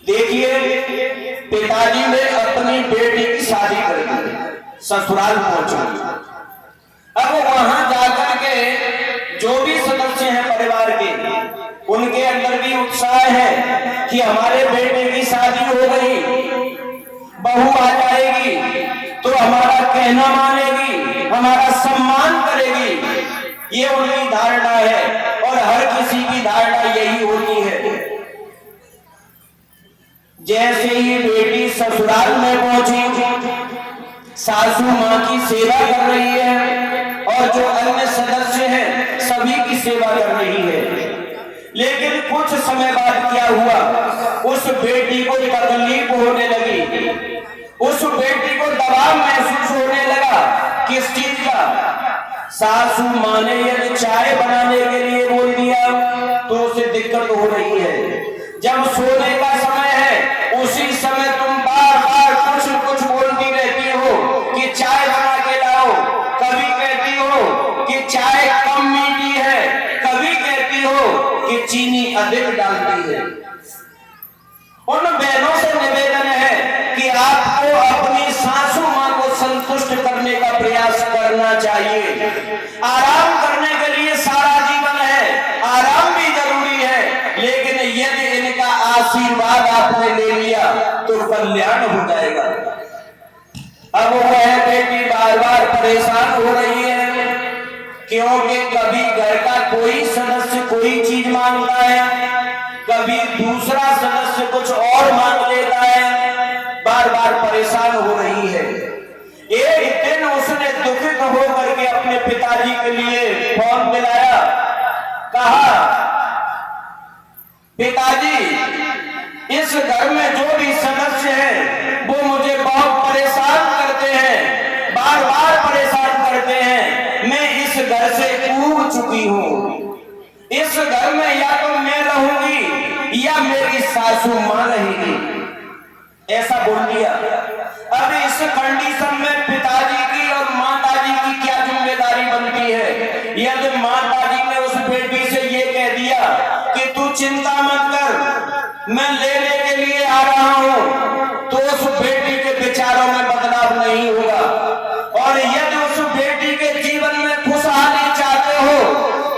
देखिए, पिताजी ने अपनी बेटी की शादी कर दी, ससुराल पहुंचे। अब वहां जाकर के जो भी सदस्य हैं परिवार के, उनके अंदर भी उत्साह है कि हमारे बेटे की शादी हो गई, बहू आ जाएगी तो हमारा कहना मानेगी, हमारा सम्मान करेगी। ये उनकी धारणा है और हर किसी की धारणा यही होती है। जैसे ही बेटी ससुराल में पहुंची, सासू मां की सेवा कर रही है और जो अन्य सदस्य हैं सभी की सेवा कर रही है। लेकिन कुछ समय बाद क्या हुआ, उस बेटी को तकलीफ होने लगी, उस बेटी को दबाव महसूस होने लगा। किस चीज का? सासू मां ने यदि चाय बनाने के लिए बोल दिया तो उसे दिक्कत हो रही है। जब सोने का समय है उसी समय तुम बार बार कुछ कुछ बोलती रहती हो कि चाय बना के लाओ, कभी कहती हो कि चाय कम मीठी है, कभी कहती हो कि चीनी अधिक डालती है। उन बहनों से निवेदन है कि आपको अपनी सासू मां को संतुष्ट करने का प्रयास करना चाहिए। आराम करने के लिए सारा जीवन है, आराम भी जरूरी है, लेकिन यदि इनका आशीर्वाद आपने ले लिया तो कल्याण हो जाएगा। अब वह बेटी बार बार परेशान हो रही है क्योंकि कभी घर का कोई सदस्य कोई चीज मांगता है, कभी दूसरा सदस्य कुछ और मांग लेता है, बार बार परेशान हो रही है। एक दिन उसने दुखित होकर के अपने पिताजी के लिए फोन मिलाया, कहा, पिताजी, इस घर में जो भी सदस्य हैं वो मुझे बहुत परेशान करते हैं, बार बार परेशान करते हैं। मैं इस घर से ऊब चुकी हूं। इस घर में या तो मैं रहूंगी या मेरी सासू मां रहेगी, ऐसा बोल दिया। अब इस कंडीशन में पिताजी की और माताजी की क्या जिम्मेदारी बनती है? यदि माताजी ने उस बेटी से ये कह दिया कि तू चिंता मत कर, मैं लेने के लिए आ रहा हूं, तो उस बेटी के विचारों में बदलाव नहीं होगा। और यदि उस बेटी के जीवन में खुशहाली चाहते हो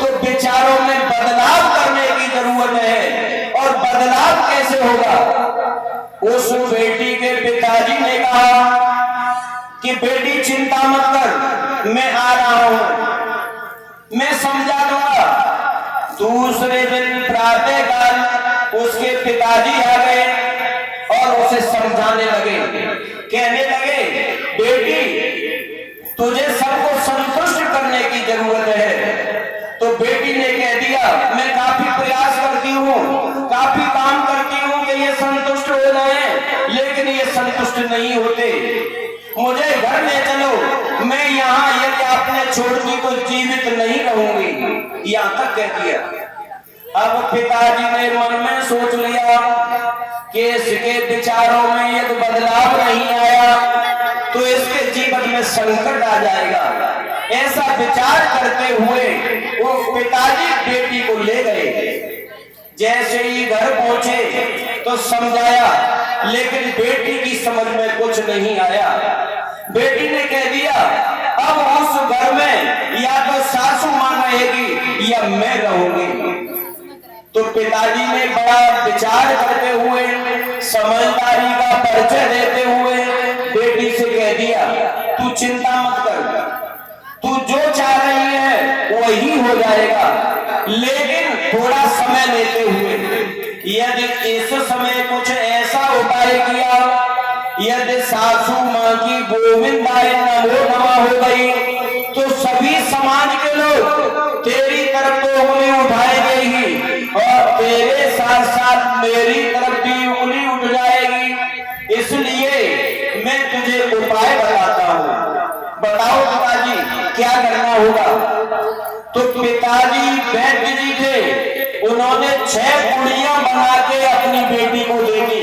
तो विचारों में बदलाव करने की जरूरत है। और बदलाव कैसे होगा? उस बेटी के पिताजी ने कहा कि बेटी चिंता मत कर, मैं आ रहा हूं, मैं समझा दूंगा। दूसरे दिन प्रातःकाल उसके पिताजी आ गए और उसे समझाने लगे, कहने लगे, बेटी, तुझे सबको संतुष्ट करने की जरूरत है। तो बेटी ने कह दिया, मैं काफी प्रयास करती हूँ, काफी काम करती हूँ कि ये संतुष्ट हो जाए, लेकिन ये संतुष्ट नहीं होते। मुझे घर ले चलो, मैं यहाँ यदि आपने छोड़ दी तो जीवित नहीं रहूंगी, यहाँ तक कह दिया। अब पिताजी ने मन में सोच लिया कि इसके विचारों में यदि बदलाव नहीं आया तो इसके जीवन में संकट आ जाएगा। ऐसा विचार करते हुए वो पिताजी बेटी को ले गए। जैसे ही घर पहुंचे तो समझाया, लेकिन बेटी की समझ में कुछ नहीं आया। बेटी ने कह दिया, अब उस घर में या तो सासू मां रहेगी या मैं रहूंगी। तो पिताजी ने बड़ा विचार करते हुए, समझदारी का परिचय देते हुए बेटी से कह दिया, तू चिंता मत कर, तू जो चाह रही है वही हो जाएगा, लेकिन थोड़ा समय लेते हुए। यदि इस समय कुछ ऐसा उपाय किया, यदि सासू मां की गोविंदाय नमो नमः हो गई तो सभी समाज के लोग तेरी तरफ तो उंगली उठाएंगे ही और तेरे साथ साथ मेरी तरफ भी उंगली उठ जाएगी। इसलिए मैं तुझे उपाय बताता हूँ, बताओ पिताजी क्या करना होगा। तो पिताजी वैद्य जी थे, उन्होंने 6 पुड़ियां बना के अपनी बेटी को दे दी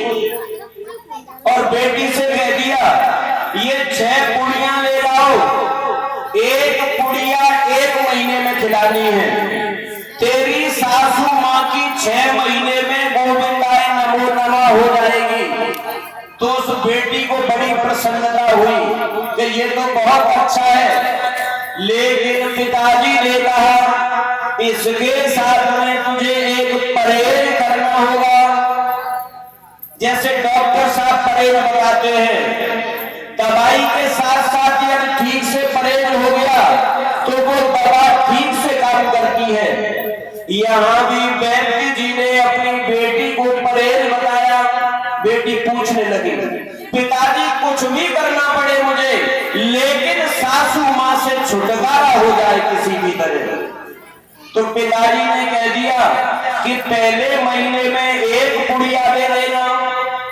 और बेटी से कह दिया, ये 6 पुड़ियां ले लाओ, एक पुड़िया 1 महीने में खिलानी है। तेरी सासू मां की 6 महीने में गोविंदाय नमो नमः हो जाएगी। तो उस बेटी को बड़ी प्रसन्नता हुई कि ये तो बहुत अच्छा है। लेकिन पिताजी ने कहा इसके साथ में तुझे एक परहेज करना होगा। जैसे डॉक्टर साहब परहेज बताते हैं, दवाई के साथ साथ यदि ठीक से परहेज हो गया तो वो दवा ठीक से काम करती है। यहाँ भी वैद्य जी ने अपनी बेटी को परहेज बताया। बेटी पूछने लगी पिताजी कुछ भी करना पड़े मुझे, लेकिन सासू माँ से छुटकारा हो जाए किसी भी तरह। तो पिताजी ने कह दिया कि पहले महीने में एक पुड़िया दे देना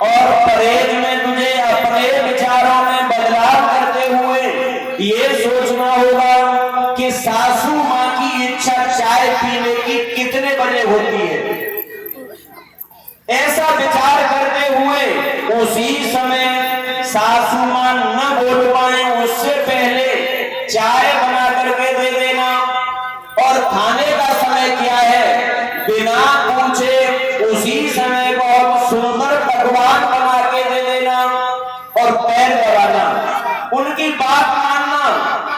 और परहेज में तुझे अपने विचारों में बदलाव करते हुए ये सोचना होगा कि सासू माँ की इच्छा चाय पीने की कितने बजे होती है। ऐसा विचार करते हुए उसी समय सासू माँ न बोल पाए उससे पहले चाय बना करके दे देना। और खाने का समय क्या है बिना पूछे उसी समय बहुत सुंदर पकवान बना के दे देना और पैर दबाना, उनकी बात मानना,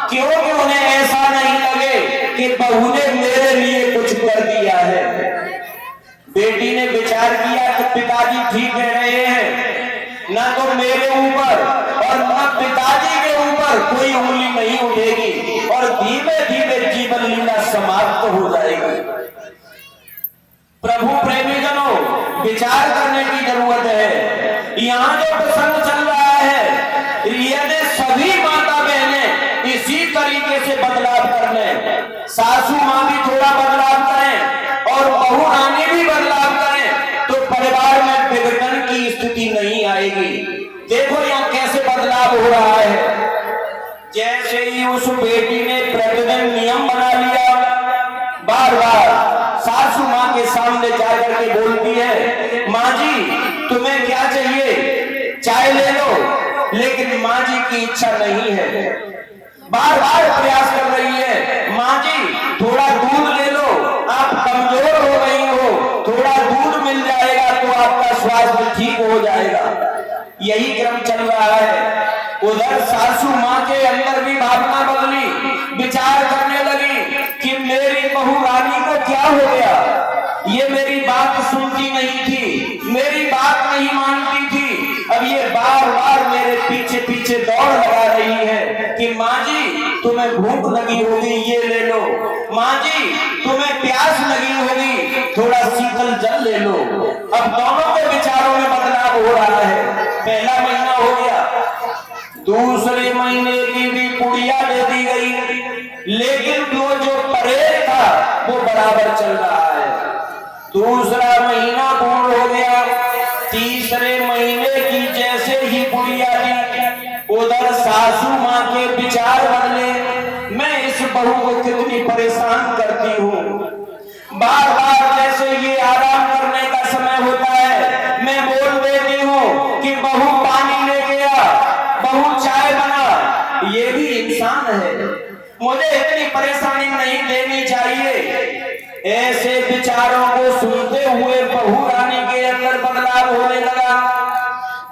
क्योंकि उन्हें ऐसा नहीं लगे कि बहू ने मेरे लिए कुछ कर दिया है। बेटी ने विचार किया कि पिताजी ठीक कह रहे हैं, ना तो मेरे ऊपर और ना पिताजी के ऊपर कोई उंगली नहीं उठेगी और धीमे धीमे जीवन लीला समाप्त हो जाएगी। प्रभु प्रेमीजनों, विचार करने की जरूरत है। यहाँ जो प्रसंग चल रहा है यदि सभी माता बहनें इसी तरीके से बदलाव कर लें, सासू माँ भी थोड़ा बदलाव करें और बहू रानी भी बदलाव करें, तो परिवार में विघटन की स्थिति नहीं आएगी। देखो यहाँ कैसे बदलाव हो रहा है। जैसे ही उस बेटी ने प्रतिदिन नियम बना लिया, बार बार सासू माँ के सामने जाकर के बोलती है माँ जी तुम्हें क्या चाहिए, चाय ले लो। लेकिन माँ जी की इच्छा नहीं है, बार बार प्रयास कर रही है माँ जी थोड़ा दूध ले लो, आप कमजोर हो गई हो, थोड़ा दूध मिल जाएगा तो आपका स्वास्थ्य ठीक हो जाएगा। यही क्रम चल रहा है। उधर सासू माँ के अंदर भी भावना बदली, विचार करने लगी कि मेरी बहू रानी को क्या हो गया, ये मेरी बात सुनती नहीं थी, मेरी बात नहीं मानती थी, अब ये बार बार मेरे पीछे पीछे दौड़ लगा रही है कि माँ जी तुम्हें भूख लगी होगी ये ले लो, माँ जी तुम्हें प्यास लगी होगी थोड़ा शीतल जल ले लो। अब दोनों के विचारों में बदलाव हो रहा है। पहला महीना हो गया, दूसरे महीने की भी पुड़िया दे दी गई, लेकिन वो जो परहेज था वो बराबर चल रहा है। दूसरा महीना पूर्ण हो गया, तीसरे महीने की जैसे ही पुड़िया दी, उधर सासू माँ के विचार बदले, मैं इस बहू को कितनी परेशान करती हूँ। बार बार जैसे ये आराम करने का समय होता है, मैं बोल देती हूँ कि बहू पानी लेके आ, बहू चाय बना। ये भी इंसान है, मुझे इतनी परेशानी नहीं देनी चाहिए। ऐसे विचारों को सुनते हुए बहू रानी के अंदर बदलाव होने लगा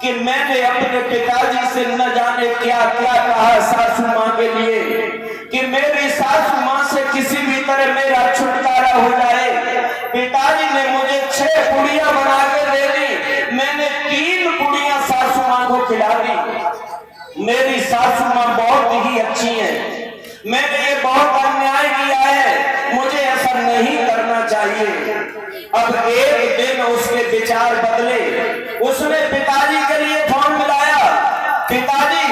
कि मैंने अपने पिताजी से न जाने क्या क्या कहा सासू माँ के लिए कि मेरी सासू माँ से किसी भी तरह मेरा छुटकारा हो जाए। पिताजी ने मुझे 6 पुड़िया बना के दे दी, मैंने 3 पुड़िया सासू माँ को खिला दी। मेरी सासू माँ बहुत ही अच्छी है, मैंने ये बहुत अन्याय किया है, मुझे ऐसा नहीं करना चाहिए। अब एक दिन उसके विचार बदले, उसने पिताजी के लिए फोन मिलाया, पिताजी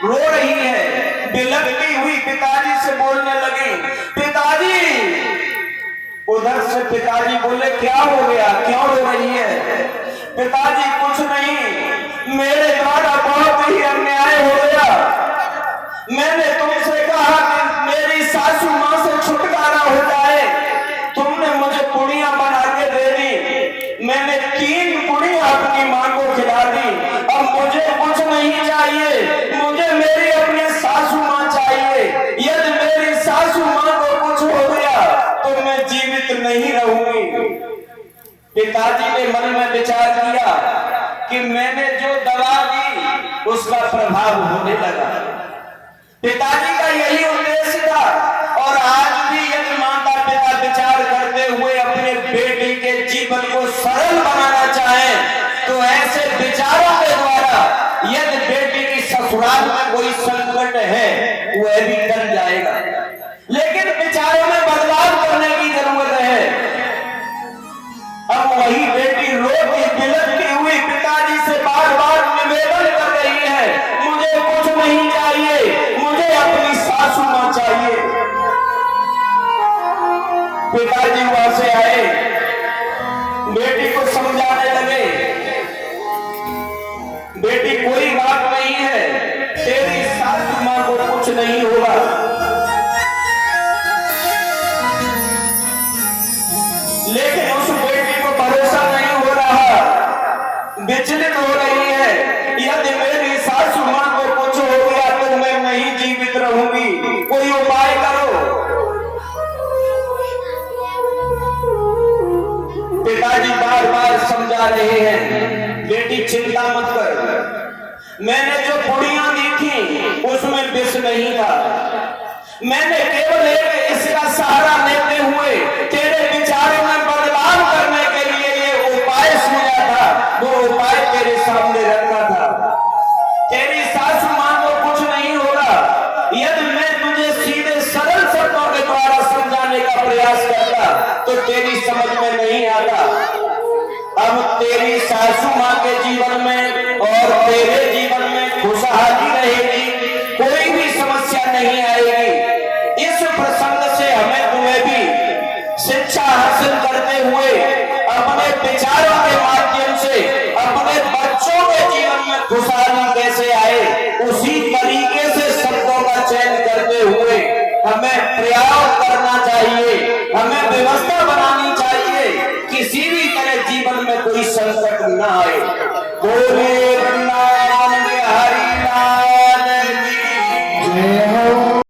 रो रही है, बिलखती हुई पिताजी से बोलने लगी, पिताजी। उधर से पिताजी बोले क्या हो गया, क्यों रो रही है। पिताजी कुछ नहीं, मेरे द्वारा बहुत ही अन्याय हो गया, मैंने तुमसे कहा कि मेरी सासू माँ से छुटकारा हो जाए, तुमने मुझे पुड़िया बना के दे दी, मैंने 3 पुड़िया अपनी माँ को खिला दी, अब मुझे कुछ नहीं चाहिए, मुझे मेरी अपनी सासू माँ चाहिए। यदि मेरी सासू माँ को कुछ हो गया तो मैं जीवित नहीं रहूंगी। पिताजी ने मन में विचार किया कि मैंने जो दवा दी उसका प्रभाव होने लगा। पिताजी का यही उद्देश्य था। और आज भी यदि माता पिता विचार करते हुए अपने बेटे के जीवन को सरल बनाना चाहें तो ऐसे विचारों के द्वारा यदि बेटी की ससुराल में कोई संकट है वह भी टल जाएगा। लेकिन विचारों में बदलाव करने की जरूरत है। अब वही बेटी रोती बिलखती हुई पिताजी से बार बार निवेदन कर रही है, मुझे कुछ नहीं चाहिए, मुझे अपनी सासू मां चाहिए। पिताजी वहां से आए, बेटी को समझाने लगे, बेटी कोई बात नहीं है, तेरी सासू मां को कुछ नहीं होगा। लेकिन उस बेटी को भरोसा नहीं हो रहा, विचलित हो रही है, यदि मेरी सासू मां को कुछ हो गया तो मैं नहीं जीवित रहूंगी, कोई उपाय करो। पिताजी बार बार समझा रहे हैं, बेटी चिंता मत कर, मैंने जो पुड़ियां दी थी उसमें विष नहीं था, मैंने केवल एक इसका सहारा लेते हुए तेरे विचारों में बदलाव करने के लिए ये उपाय सुझा था, वो उपाय तेरे सामने रखा था। तेरी सासू मां को कुछ नहीं होगा। यदि मैं तुझे सीधे सरल शब्दों के द्वारा समझाने का प्रयास करता तो तेरी समझ में नहीं आता। अब तेरी सासू मां के जीवन में और तेरे जीवन में खुशहाली रहेगी, कोई भी समस्या नहीं आएगी। इस प्रसंग से हमें तुम्हें भी शिक्षा हासिल करते हुए अपने विचारों के माध्यम से अपने बच्चों के जीवन में खुशहाली कैसे आए उसी तरीके से शब्दों का चयन करते हुए हमें प्रयास करना चाहिए, हमें व्यवस्था बनानी चाहिए, किसी भी तरह जीवन में कोई संकट न आए। बोलिए